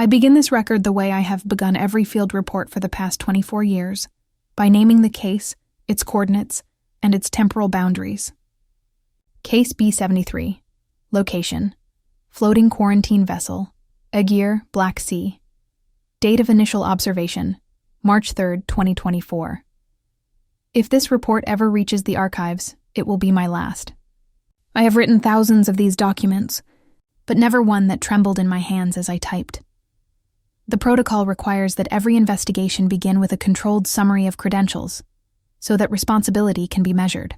I begin this record the way I have begun every field report for the past 24 years, by naming the case, its coordinates, and its temporal boundaries. Case B73. Location: floating quarantine vessel, Aegir, Black Sea. Date of initial observation: March 3, 2024. If this report ever reaches the archives, it will be my last. I have written thousands of these documents, but never one that trembled in my hands as I typed. The protocol requires that every investigation begin with a controlled summary of credentials, so that responsibility can be measured.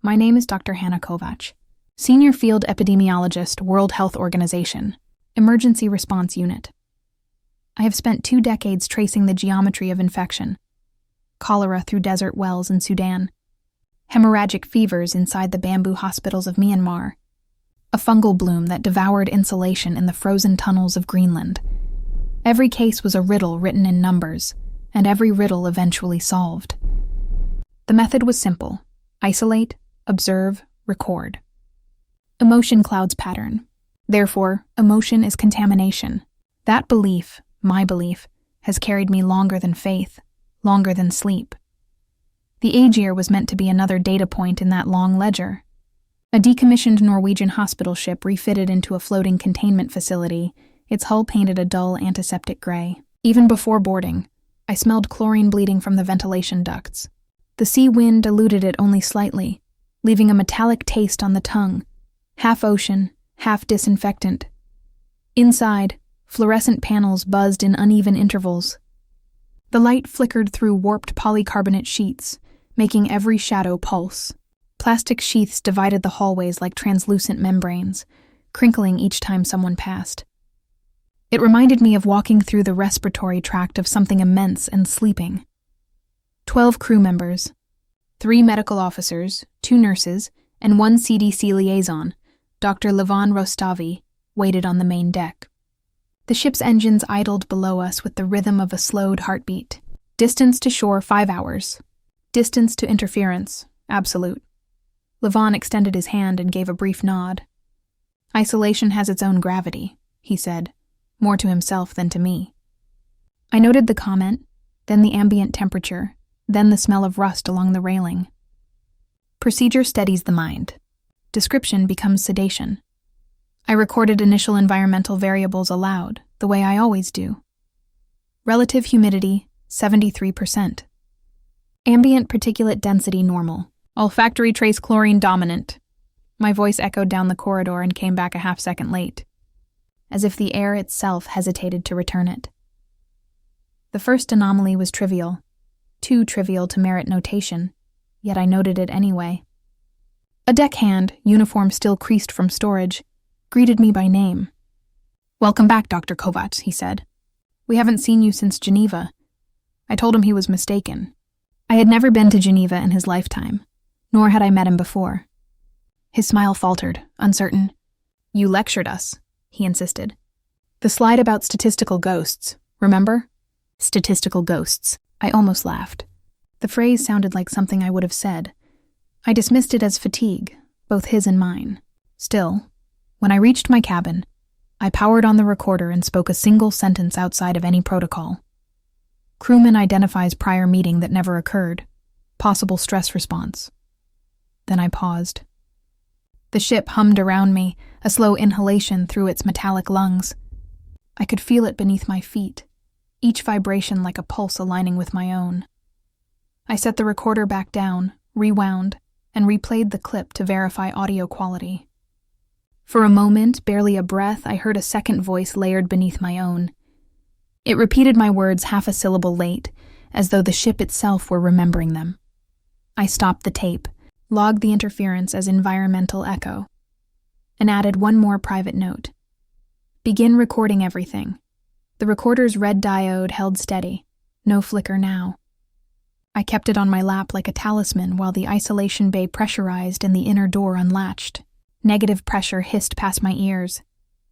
My name is Dr. Hannah Kovács, Senior Field Epidemiologist, World Health Organization, Emergency Response Unit. I have spent 2 decades tracing the geometry of infection: cholera through desert wells in Sudan, hemorrhagic fevers inside the bamboo hospitals of Myanmar, a fungal bloom that devoured insulation in the frozen tunnels of Greenland. Every case was a riddle written in numbers, and every riddle eventually solved. The method was simple: isolate, observe, record. Emotion clouds pattern. Therefore, emotion is contamination. That belief, my belief, has carried me longer than faith, longer than sleep. The Aegir was meant to be another data point in that long ledger. A decommissioned Norwegian hospital ship refitted into a floating containment facility, its hull painted a dull antiseptic gray. Even before boarding, I smelled chlorine bleeding from the ventilation ducts. The sea wind diluted it only slightly, leaving a metallic taste on the tongue, half ocean, half disinfectant. Inside, fluorescent panels buzzed in uneven intervals. The light flickered through warped polycarbonate sheets, making every shadow pulse. Plastic sheaths divided the hallways like translucent membranes, crinkling each time someone passed. It reminded me of walking through the respiratory tract of something immense and sleeping. 12 crew members, 3 medical officers, 2 nurses, and 1 CDC liaison, Dr. Levan Rostavi, waited on the main deck. The ship's engines idled below us with the rhythm of a slowed heartbeat. Distance to shore 5 hours. Distance to interference, absolute. Levan extended his hand and gave a brief nod. Isolation has its own gravity, he said, more to himself than to me. I noted the comment, then the ambient temperature, then the smell of rust along the railing. Procedure steadies the mind. Description becomes sedation. I recorded initial environmental variables aloud, the way I always do. Relative humidity, 73%. Ambient particulate density normal. Olfactory trace chlorine dominant. My voice echoed down the corridor and came back a half-second late, as if the air itself hesitated to return it. The first anomaly was trivial, too trivial to merit notation, yet I noted it anyway. A deckhand, uniform still creased from storage, greeted me by name. "Welcome back, Dr. Kovács," he said. "We haven't seen you since Geneva." I told him he was mistaken. I had never been to Geneva in his lifetime, nor had I met him before. His smile faltered, uncertain. "You lectured us," he insisted. "The slide about statistical ghosts, remember?" Statistical ghosts. I almost laughed. The phrase sounded like something I would have said. I dismissed it as fatigue, both his and mine. Still, when I reached my cabin, I powered on the recorder and spoke a single sentence outside of any protocol. Crewman identifies prior meeting that never occurred. Possible stress response. Then I paused. The ship hummed around me, a slow inhalation through its metallic lungs. I could feel it beneath my feet, each vibration like a pulse aligning with my own. I set the recorder back down, rewound, and replayed the clip to verify audio quality. For a moment, barely a breath, I heard a second voice layered beneath my own. It repeated my words half a syllable late, as though the ship itself were remembering them. I stopped the tape, logged the interference as environmental echo, and added one more private note. Begin recording everything. The recorder's red diode held steady. No flicker now. I kept it on my lap like a talisman while the isolation bay pressurized and the inner door unlatched. Negative pressure hissed past my ears,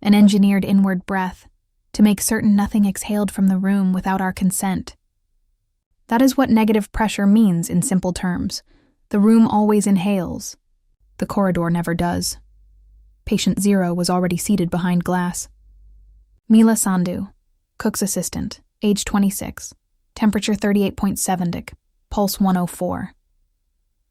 an engineered inward breath, to make certain nothing exhaled from the room without our consent. That is what negative pressure means in simple terms. The room always inhales. The corridor never does. Patient 0 was already seated behind glass. Mila Sandhu, cook's assistant, age 26, temperature 38.7 dec, pulse 104.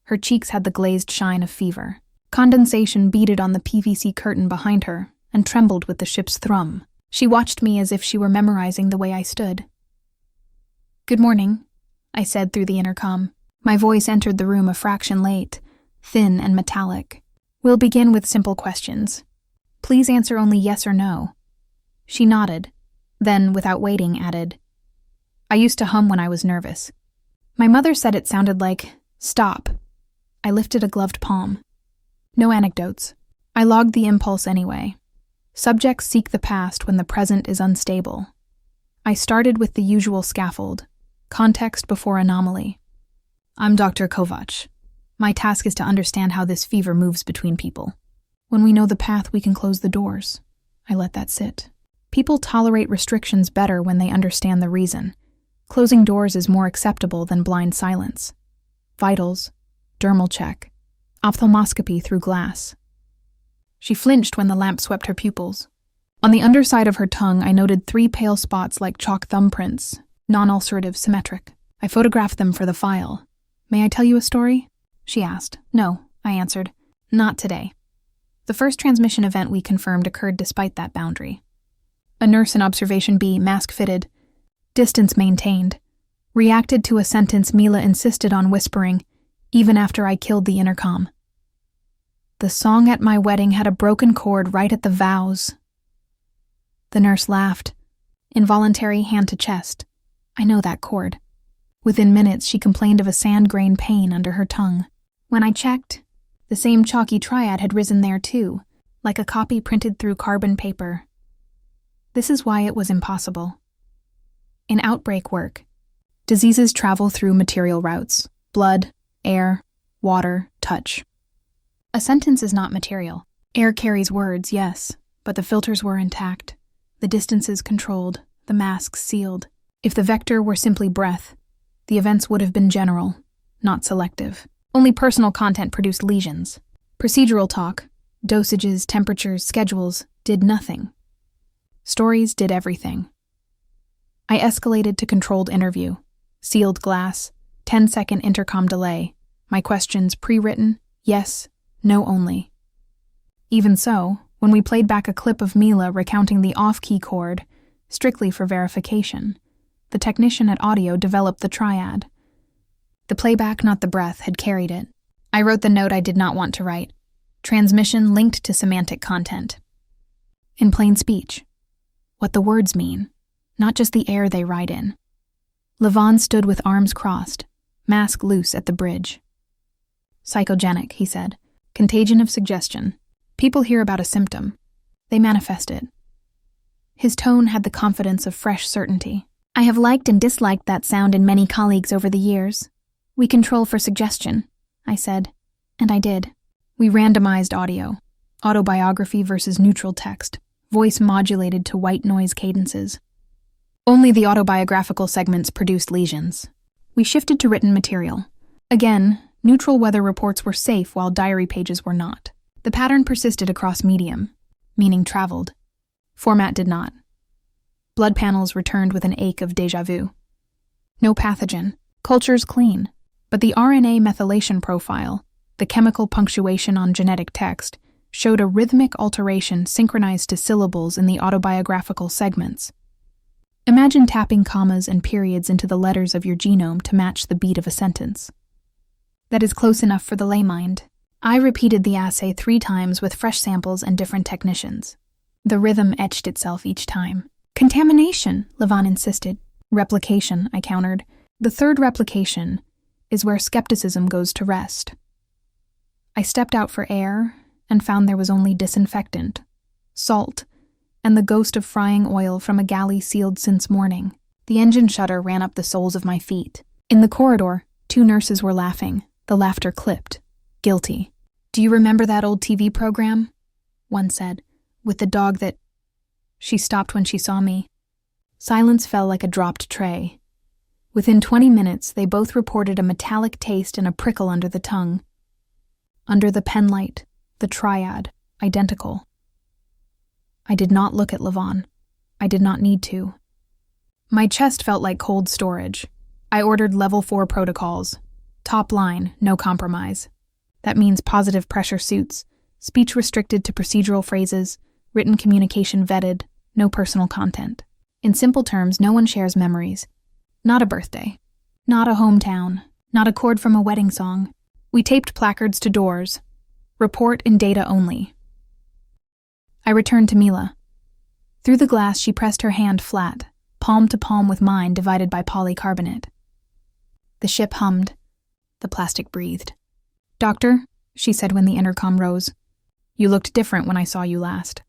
Her cheeks had the glazed shine of fever. Condensation beaded on the PVC curtain behind her and trembled with the ship's thrum. She watched me as if she were memorizing the way I stood. "Good morning," I said through the intercom. My voice entered the room a fraction late, thin and metallic. "We'll begin with simple questions. Please answer only yes or no." She nodded, then, without waiting, added, "I used to hum when I was nervous." My mother said it sounded like, "Stop." I lifted a gloved palm. No anecdotes. I logged the impulse anyway. Subjects seek the past when the present is unstable. I started with the usual scaffold, context before anomaly. "I'm Dr. Kovács. My task is to understand how this fever moves between people. When we know the path, we can close the doors." I let that sit. People tolerate restrictions better when they understand the reason. Closing doors is more acceptable than blind silence. Vitals, dermal check, ophthalmoscopy through glass. She flinched when the lamp swept her pupils. On the underside of her tongue, I noted 3 pale spots like chalk thumbprints, non-ulcerative, symmetric. I photographed them for the file. "May I tell you a story?" she asked. "No," I answered. "Not today." The first transmission event we confirmed occurred despite that boundary. A nurse in Observation B, mask fitted, distance maintained, reacted to a sentence Mila insisted on whispering, even after I killed the intercom. "The song at my wedding had a broken chord right at the vows." The nurse laughed. Involuntary hand to chest. I know that chord. Within minutes, she complained of a sand-grain pain under her tongue. When I checked, the same chalky triad had risen there too, like a copy printed through carbon paper. This is why it was impossible. In outbreak work, diseases travel through material routes: blood, air, water, touch. A sentence is not material. Air carries words, yes, but the filters were intact, the distances controlled, the masks sealed. If the vector were simply breath, the events would have been general, not selective. Only personal content produced lesions. Procedural talk, dosages, temperatures, schedules, did nothing. Stories did everything. I escalated to controlled interview, sealed glass, 10-second intercom delay, my questions pre-written, yes, no only. Even so, when we played back a clip of Mila recounting the off-key chord, strictly for verification, the technician at audio developed the triad. The playback, not the breath, had carried it. I wrote the note I did not want to write. Transmission linked to semantic content. In plain speech. What the words mean, not just the air they ride in. Levan stood with arms crossed, mask loose at the bridge. "Psychogenic," he said. "Contagion of suggestion. People hear about a symptom. They manifest it." His tone had the confidence of fresh certainty. "I have liked and disliked that sound in many colleagues over the years. We control for suggestion," I said, and I did. We randomized audio, autobiography versus neutral text, voice modulated to white noise cadences. Only the autobiographical segments produced lesions. We shifted to written material. Again, neutral weather reports were safe while diary pages were not. The pattern persisted across medium, meaning traveled. Format did not. Blood panels returned with an ache of déjà vu. No pathogen. Cultures clean. But the RNA methylation profile, the chemical punctuation on genetic text, showed a rhythmic alteration synchronized to syllables in the autobiographical segments. Imagine tapping commas and periods into the letters of your genome to match the beat of a sentence. That is close enough for the lay mind. I repeated the assay 3 times with fresh samples and different technicians. The rhythm etched itself each time. "Contamination," Levan insisted. "Replication," I countered. "The third replication is where skepticism goes to rest." I stepped out for air and found there was only disinfectant, salt, and the ghost of frying oil from a galley sealed since morning. The engine shudder ran up the soles of my feet. In the corridor, 2 nurses were laughing, the laughter clipped. Guilty. "Do you remember that old TV program?" one said, "with the dog that—" She stopped when she saw me. Silence fell like a dropped tray. Within 20 minutes, they both reported a metallic taste and a prickle under the tongue. Under the penlight, the triad, identical. I did not look at Levan. I did not need to. My chest felt like cold storage. I ordered level 4 protocols. Top line, no compromise. That means positive pressure suits, speech restricted to procedural phrases, written communication vetted, no personal content. In simple terms, no one shares memories. Not a birthday. Not a hometown. Not a chord from a wedding song. We taped placards to doors. Report in data only. I returned to Mila. Through the glass, she pressed her hand flat, palm to palm with mine divided by polycarbonate. The ship hummed. The plastic breathed. "Doctor," she said when the intercom rose, "you looked different when I saw you last."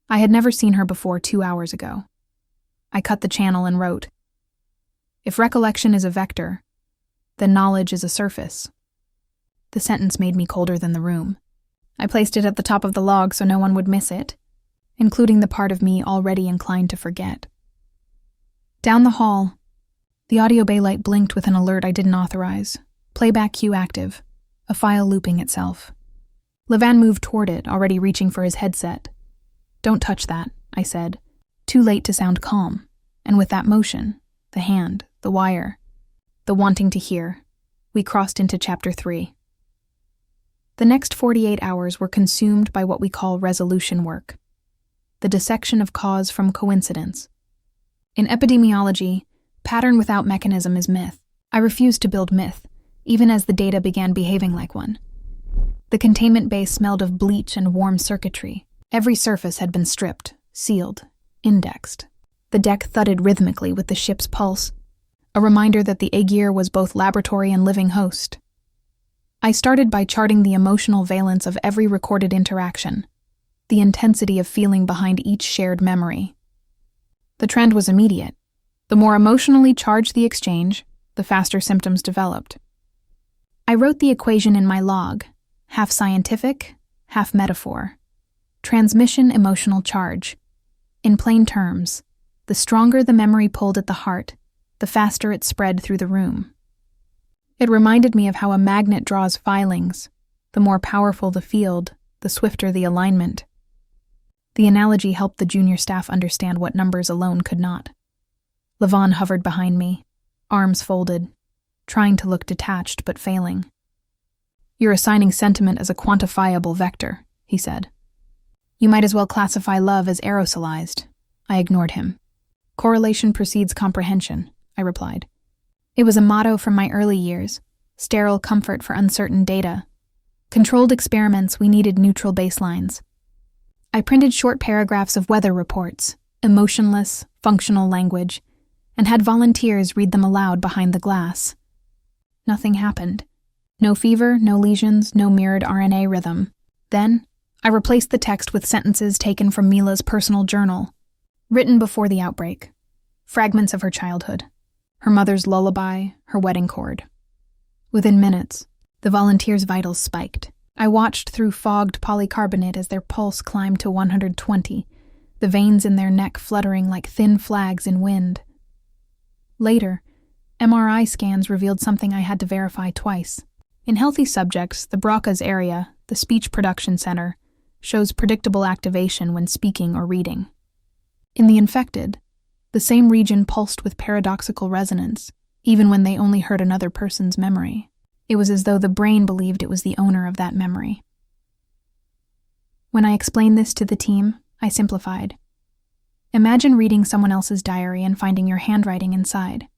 I had never seen her before 2 hours ago. I cut the channel and wrote, "If recollection is a vector, then knowledge is a surface." The sentence made me colder than the room. I placed it at the top of the log so no one would miss it, including the part of me already inclined to forget. Down the hall, the audio bay light blinked with an alert I didn't authorize. Playback queue active, a file looping itself. Levan moved toward it, already reaching for his headset. "Don't touch that," I said, too late to sound calm, and with that motion, the hand, the wire, the wanting to hear, we crossed into Chapter 3. The next 48 hours were consumed by what we call resolution work, the dissection of cause from coincidence. In epidemiology, pattern without mechanism is myth. I refused to build myth, even as the data began behaving like one. The containment base smelled of bleach and warm circuitry. Every surface had been stripped, sealed, indexed. The deck thudded rhythmically with the ship's pulse, a reminder that the Aegir was both laboratory and living host. I started by charting the emotional valence of every recorded interaction, the intensity of feeling behind each shared memory. The trend was immediate. The more emotionally charged the exchange, the faster symptoms developed. I wrote the equation in my log, half scientific, half metaphor. Transmission emotional charge. In plain terms, the stronger the memory pulled at the heart, the faster it spread through the room. It reminded me of how a magnet draws filings. The more powerful the field, the swifter the alignment. The analogy helped the junior staff understand what numbers alone could not. Levan hovered behind me, arms folded, trying to look detached but failing. "You're assigning sentiment as a quantifiable vector," he said. "You might as well classify love as aerosolized." I ignored him. "Correlation precedes comprehension," I replied. It was a motto from my early years, sterile comfort for uncertain data. Controlled experiments, we needed neutral baselines. I printed short paragraphs of weather reports, emotionless, functional language, and had volunteers read them aloud behind the glass. Nothing happened. No fever, no lesions, no mirrored RNA rhythm. Then, I replaced the text with sentences taken from Mila's personal journal, written before the outbreak. Fragments of her childhood. Her mother's lullaby, her wedding cord. Within minutes, the volunteers' vitals spiked. I watched through fogged polycarbonate as their pulse climbed to 120, the veins in their neck fluttering like thin flags in wind. Later, MRI scans revealed something I had to verify twice. In healthy subjects, the Broca's area, the speech production center, shows predictable activation when speaking or reading. In the infected, the same region pulsed with paradoxical resonance, even when they only heard another person's memory. It was as though the brain believed it was the owner of that memory. When I explained this to the team, I simplified. Imagine reading someone else's diary and finding your handwriting inside.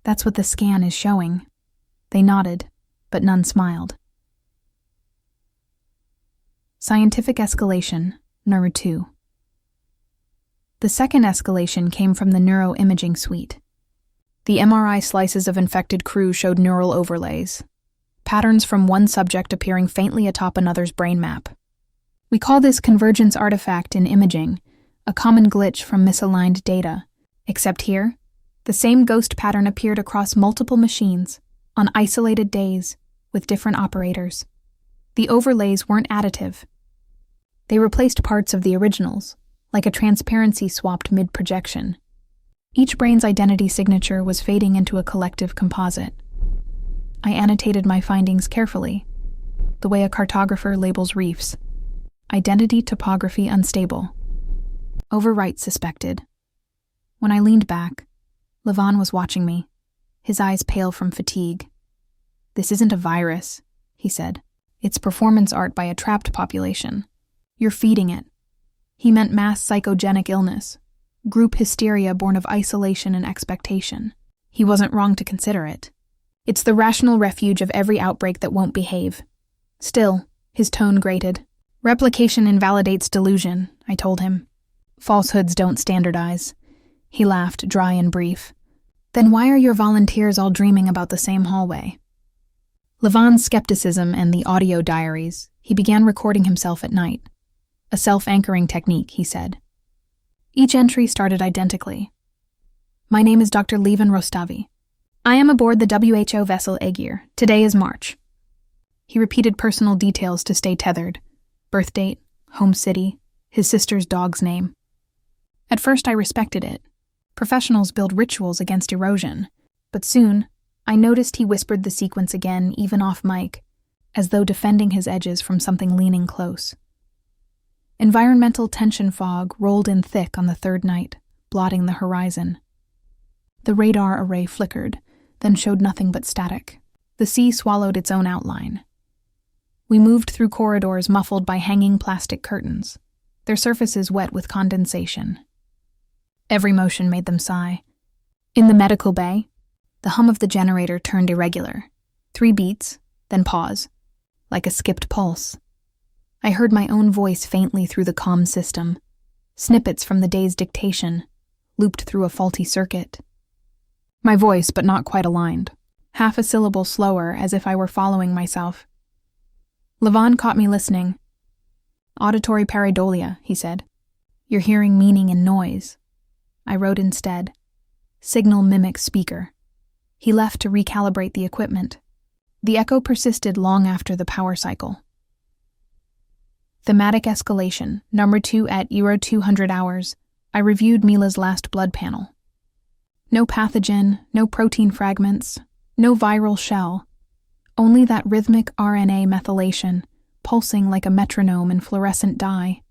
That's what the scan is showing. They nodded, but none smiled. Scientific escalation, Number 2. The second escalation came from the neuroimaging suite. The MRI slices of infected crew showed neural overlays, patterns from one subject appearing faintly atop another's brain map. We call this convergence artifact in imaging, a common glitch from misaligned data, except here, the same ghost pattern appeared across multiple machines, on isolated days, with different operators. The overlays weren't additive. They replaced parts of the originals, like a transparency swapped mid-projection. Each brain's identity signature was fading into a collective composite. I annotated my findings carefully, the way a cartographer labels reefs. Identity topography unstable. Overwrite suspected. When I leaned back, Levan was watching me, his eyes pale from fatigue. "This isn't a virus," he said. "It's performance art by a trapped population. You're feeding it." He meant mass psychogenic illness, group hysteria born of isolation and expectation. He wasn't wrong to consider it. It's the rational refuge of every outbreak that won't behave. Still, his tone grated. "Replication invalidates delusion," I told him. "Falsehoods don't standardize." He laughed, dry and brief. "Then why are your volunteers all dreaming about the same hallway?" Levan's skepticism and the audio diaries, he began recording himself at night. A self-anchoring technique, he said. Each entry started identically. "My name is Dr. Levan Rostavi. I am aboard the WHO vessel Aegir. Today is March." He repeated personal details to stay tethered. Birth date, home city, his sister's dog's name. At first I respected it. Professionals build rituals against erosion. But soon, I noticed he whispered the sequence again, even off mic, as though defending his edges from something leaning close. Environmental tension fog rolled in thick on the third night, blotting the horizon. The radar array flickered, then showed nothing but static. The sea swallowed its own outline. We moved through corridors muffled by hanging plastic curtains, their surfaces wet with condensation. Every motion made them sigh. In the medical bay, the hum of the generator turned irregular. 3 beats, then pause, like a skipped pulse. I heard my own voice faintly through the comm system, snippets from the day's dictation, looped through a faulty circuit. My voice, but not quite aligned, half a syllable slower, as if I were following myself. Levan caught me listening. "Auditory pareidolia," he said. "You're hearing meaning in noise." I wrote instead. "Signal mimics speaker." He left to recalibrate the equipment. The echo persisted long after the power cycle. Thematic escalation, number 2 at 200 hours. I reviewed Mila's last blood panel. No pathogen, no protein fragments, no viral shell. Only that rhythmic RNA methylation, pulsing like a metronome in fluorescent dye.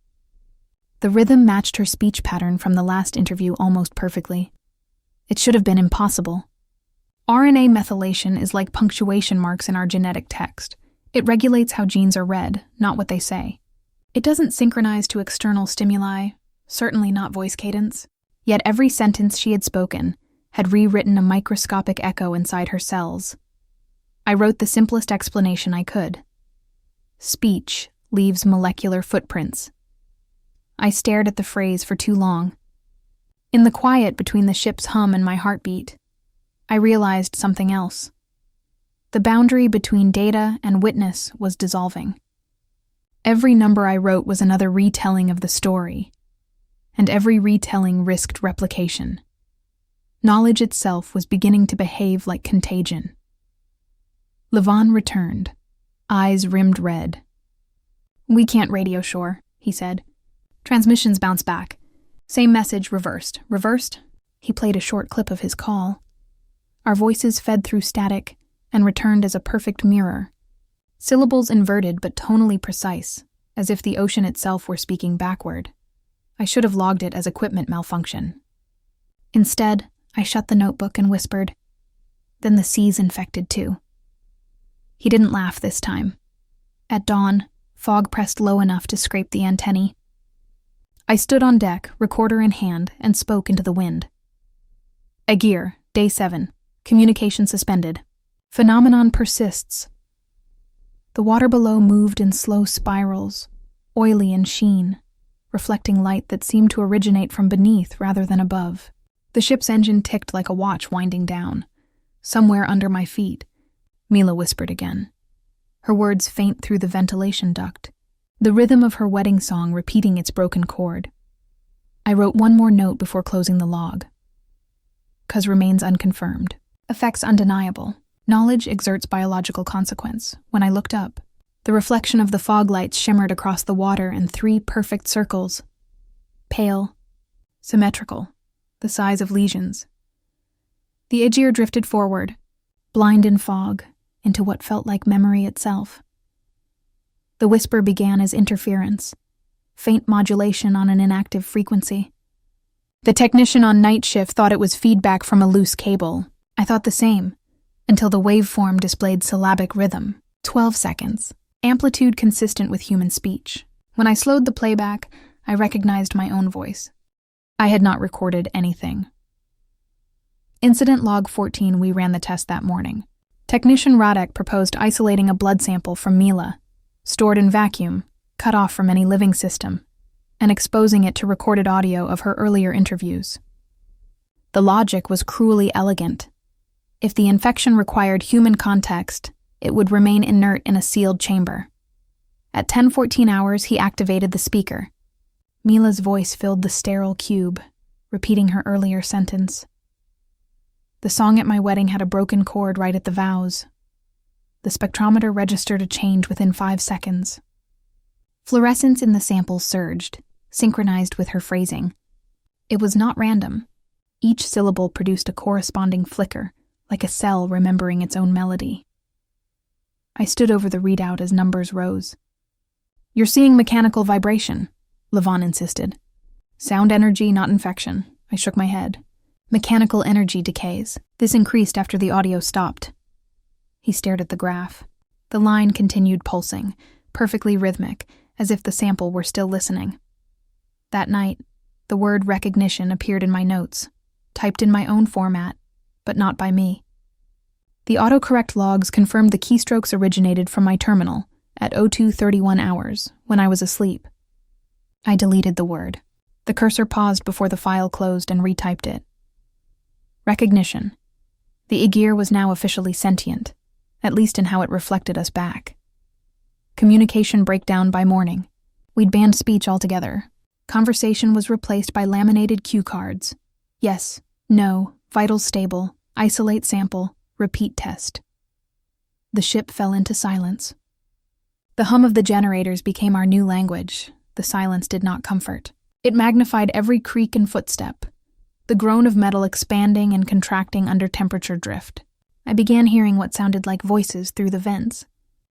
The rhythm matched her speech pattern from the last interview almost perfectly. It should have been impossible. RNA methylation is like punctuation marks in our genetic text. It regulates how genes are read, not what they say. It doesn't synchronize to external stimuli, certainly not voice cadence. Yet every sentence she had spoken had rewritten a microscopic echo inside her cells. I wrote the simplest explanation I could. Speech leaves molecular footprints. I stared at the phrase for too long. In the quiet between the ship's hum and my heartbeat, I realized something else. The boundary between data and witness was dissolving. Every number I wrote was another retelling of the story, and every retelling risked replication. Knowledge itself was beginning to behave like contagion. Levan returned, eyes rimmed red. "We can't radio shore," he said. "Transmissions bounce back. Same message reversed. Reversed?" He played a short clip of his call. Our voices fed through static and returned as a perfect mirror. Syllables inverted but tonally precise, as if the ocean itself were speaking backward. I should have logged it as equipment malfunction. Instead, I shut the notebook and whispered, "Then the sea's infected too." He didn't laugh this time. At dawn, fog pressed low enough to scrape the antennae. I stood on deck, recorder in hand, and spoke into the wind. Aegir, Day 7. Communication suspended. Phenomenon persists. The water below moved in slow spirals, oily in sheen, reflecting light that seemed to originate from beneath rather than above. The ship's engine ticked like a watch winding down. "Somewhere under my feet," Mila whispered again, her words faint through the ventilation duct, the rhythm of her wedding song repeating its broken chord. I wrote one more note before closing the log. "Cause remains unconfirmed. Effects undeniable. Knowledge exerts biological consequence." When I looked up, the reflection of the fog lights shimmered across the water in 3 perfect circles. Pale, symmetrical, the size of lesions. The Aegir drifted forward, blind in fog, into what felt like memory itself. The whisper began as interference, faint modulation on an inactive frequency. The technician on night shift thought it was feedback from a loose cable. I thought the same, until the waveform displayed syllabic rhythm, 12 seconds, amplitude consistent with human speech. When I slowed the playback, I recognized my own voice. I had not recorded anything. Incident log 14, we ran the test that morning. Technician Radek proposed isolating a blood sample from Mila, stored in vacuum, cut off from any living system, and exposing it to recorded audio of her earlier interviews. The logic was cruelly elegant. If the infection required human context, it would remain inert in a sealed chamber. At 10:14 hours, he activated the speaker. Mila's voice filled the sterile cube, repeating her earlier sentence. The song at my wedding had a broken chord right at the vows. The spectrometer registered a change within 5 seconds. Fluorescence in the sample surged, synchronized with her phrasing. It was not random. Each syllable produced a corresponding flicker, like a cell remembering its own melody. I stood over the readout as numbers rose. "You're seeing mechanical vibration," Levan insisted. "Sound energy, not infection." I shook my head. "Mechanical energy decays. This increased after the audio stopped." He stared at the graph. The line continued pulsing, perfectly rhythmic, as if the sample were still listening. That night, the word recognition appeared in my notes, typed in my own format, but not by me. The autocorrect logs confirmed the keystrokes originated from my terminal at 02:31 hours, when I was asleep. I deleted the word. The cursor paused before the file closed and retyped it. Recognition. The Aegir was now officially sentient, at least in how it reflected us back. Communication breakdown by morning. We'd banned speech altogether. Conversation was replaced by laminated cue cards. Yes, no, vitals stable, isolate sample, repeat test. The ship fell into silence. The hum of the generators became our new language. The silence did not comfort. It magnified every creak and footstep, the groan of metal expanding and contracting under temperature drift. I began hearing what sounded like voices through the vents,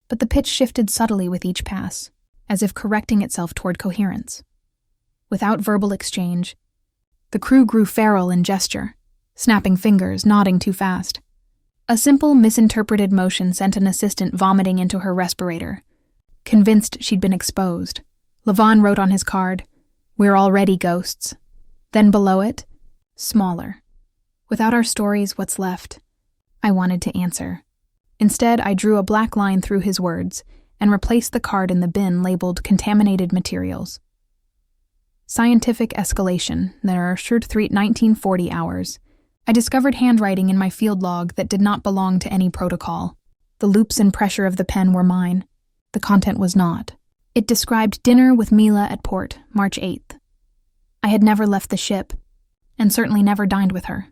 but the pitch shifted subtly with each pass, as if correcting itself toward coherence. Without verbal exchange, the crew grew feral in gesture, snapping fingers, nodding too fast. A simple, misinterpreted motion sent an assistant vomiting into her respirator. Convinced she'd been exposed, Levan wrote on his card, "We're already ghosts." Then below it, smaller. "Without our stories, what's left?" I wanted to answer. Instead, I drew a black line through his words and replaced the card in the bin labeled contaminated materials. Scientific escalation, there are 1940 hours. I discovered handwriting in my field log that did not belong to any protocol. The loops and pressure of the pen were mine. The content was not. It described dinner with Mila at port, March 8th. I had never left the ship, and certainly never dined with her.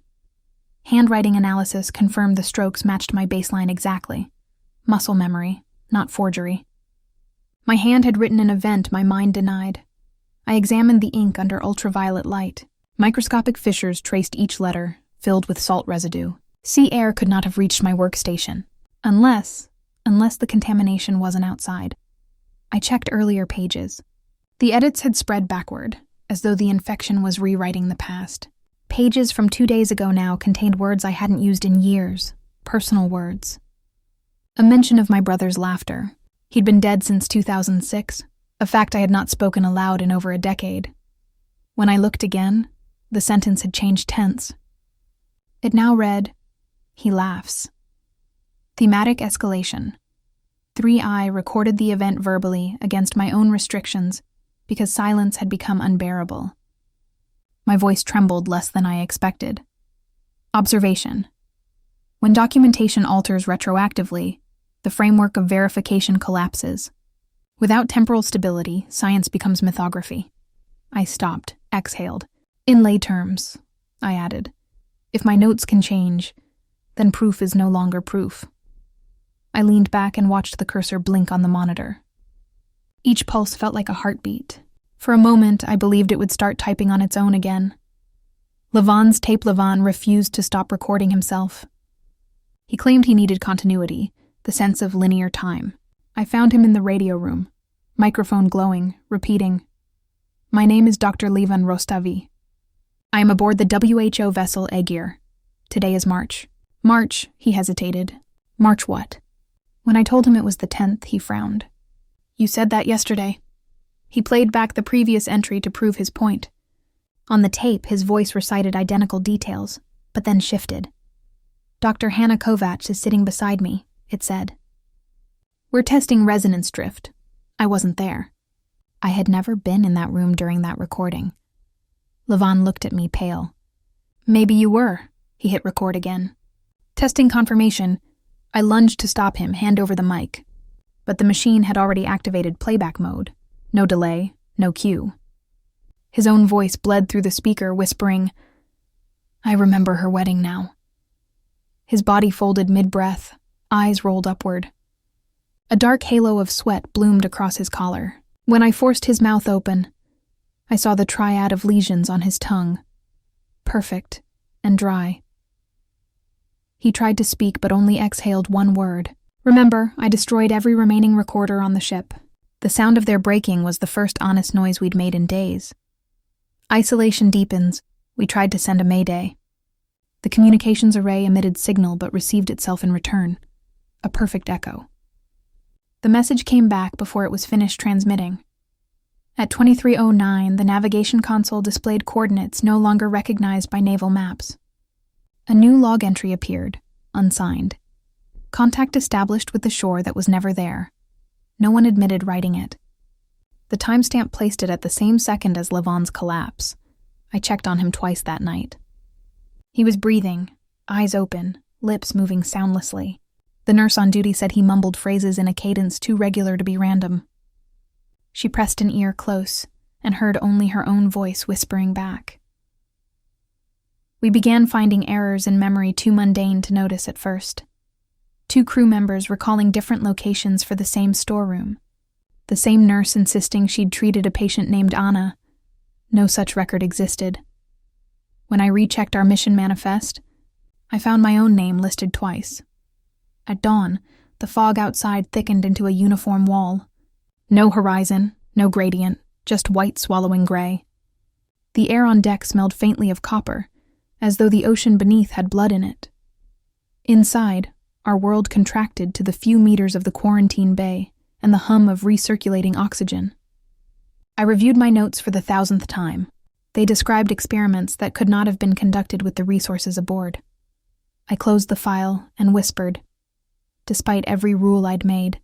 Handwriting analysis confirmed the strokes matched my baseline exactly. Muscle memory, not forgery. My hand had written an event my mind denied. I examined the ink under ultraviolet light. Microscopic fissures traced each letter, filled with salt residue. Sea air could not have reached my workstation, unless the contamination wasn't outside. I checked earlier pages. The edits had spread backward, as though the infection was rewriting the past. Pages from 2 days ago now contained words I hadn't used in years, personal words. A mention of my brother's laughter. He'd been dead since 2006, a fact I had not spoken aloud in over a decade. When I looked again, the sentence had changed tense. It now read, "He laughs." Thematic escalation. 3I recorded the event verbally against my own restrictions because silence had become unbearable. My voice trembled less than I expected. Observation. When documentation alters retroactively, the framework of verification collapses. Without temporal stability, science becomes mythography. I stopped, exhaled. In lay terms, I added, if my notes can change, then proof is no longer proof. I leaned back and watched the cursor blink on the monitor. Each pulse felt like a heartbeat. For a moment, I believed it would start typing on its own again. Levan's tape Levan refused to stop recording himself. He claimed he needed continuity, the sense of linear time. I found him in the radio room, microphone glowing, repeating, My name is Dr. Levan Rostavi. I am aboard the WHO vessel Aegir. Today is March. March, he hesitated. March what? When I told him it was the 10th, he frowned. You said that yesterday. He played back the previous entry to prove his point. On the tape, his voice recited identical details, but then shifted. Dr. Hannah Kovács is sitting beside me, it said. We're testing resonance drift. I wasn't there. I had never been in that room during that recording. Levan looked at me pale. Maybe you were. He hit record again. Testing confirmation. I lunged to stop him, hand over the mic. But the machine had already activated playback mode. No delay, no cue. His own voice bled through the speaker, whispering, I remember her wedding now. His body folded mid-breath, eyes rolled upward. A dark halo of sweat bloomed across his collar. When I forced his mouth open, I saw the triad of lesions on his tongue. Perfect and dry. He tried to speak but only exhaled one word. Remember, I destroyed every remaining recorder on the ship. The sound of their breaking was the first honest noise we'd made in days. Isolation deepens. We tried to send a mayday. The communications array emitted signal but received itself in return. A perfect echo. The message came back before it was finished transmitting. At 2309, the navigation console displayed coordinates no longer recognized by naval maps. A new log entry appeared, unsigned. Contact established with the shore that was never there. No one admitted writing it. The timestamp placed it at the same second as Levan's collapse. I checked on him twice that night. He was breathing, eyes open, lips moving soundlessly. The nurse on duty said he mumbled phrases in a cadence too regular to be random. She pressed an ear close and heard only her own voice whispering back. We began finding errors in memory too mundane to notice at first. 2 crew members recalling different locations for the same storeroom. The same nurse insisting she'd treated a patient named Anna. No such record existed. When I rechecked our mission manifest, I found my own name listed twice. At dawn, the fog outside thickened into a uniform wall. No horizon, no gradient, just white swallowing gray. The air on deck smelled faintly of copper, as though the ocean beneath had blood in it. Inside, our world contracted to the few meters of the quarantine bay and the hum of recirculating oxygen. I reviewed my notes for the 1000th time. They described experiments that could not have been conducted with the resources aboard. I closed the file and whispered, despite every rule I'd made,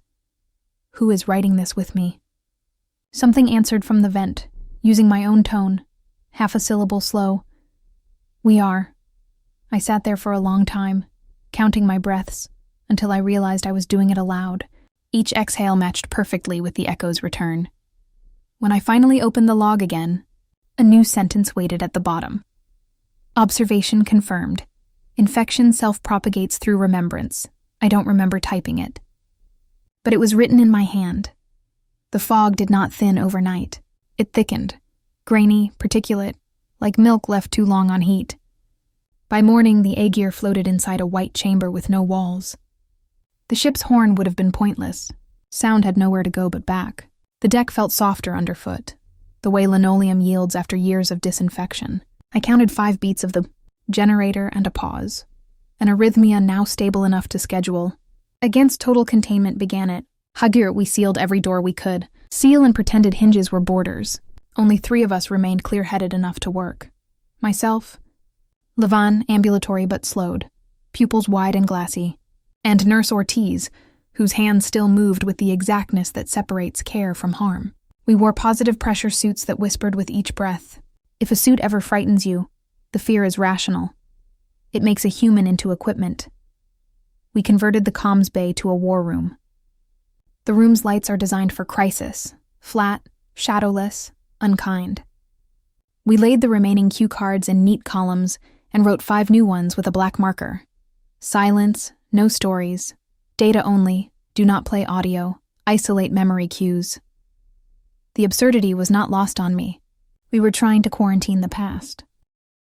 who is writing this with me? Something answered from the vent, using my own tone, half a syllable slow. We are. I sat there for a long time, counting my breaths, until I realized I was doing it aloud. Each exhale matched perfectly with the echo's return. When I finally opened the log again, a new sentence waited at the bottom. Observation confirmed. Infection self-propagates through remembrance. I don't remember typing it. But it was written in my hand. The fog did not thin overnight. It thickened, grainy, particulate, like milk left too long on heat. By morning, the Aegir floated inside a white chamber with no walls. The ship's horn would have been pointless. Sound had nowhere to go but back. The deck felt softer underfoot, the way linoleum yields after years of disinfection. I counted 5 beats of the generator and a pause. An arrhythmia now stable enough to schedule. Against total containment began it. Aegir, we sealed every door we could. Seal and pretended hinges were borders. Only 3 of us remained clear-headed enough to work. Myself, Levan, ambulatory but slowed, pupils wide and glassy, and Nurse Ortiz, whose hands still moved with the exactness that separates care from harm. We wore positive pressure suits that whispered with each breath. If a suit ever frightens you, the fear is rational. It makes a human into equipment. We converted the comms bay to a war room. The room's lights are designed for crisis, flat, shadowless, unkind. We laid the remaining cue cards in neat columns and wrote 5 new ones with a black marker. Silence, no stories, data only, do not play audio, isolate memory cues. The absurdity was not lost on me. We were trying to quarantine the past.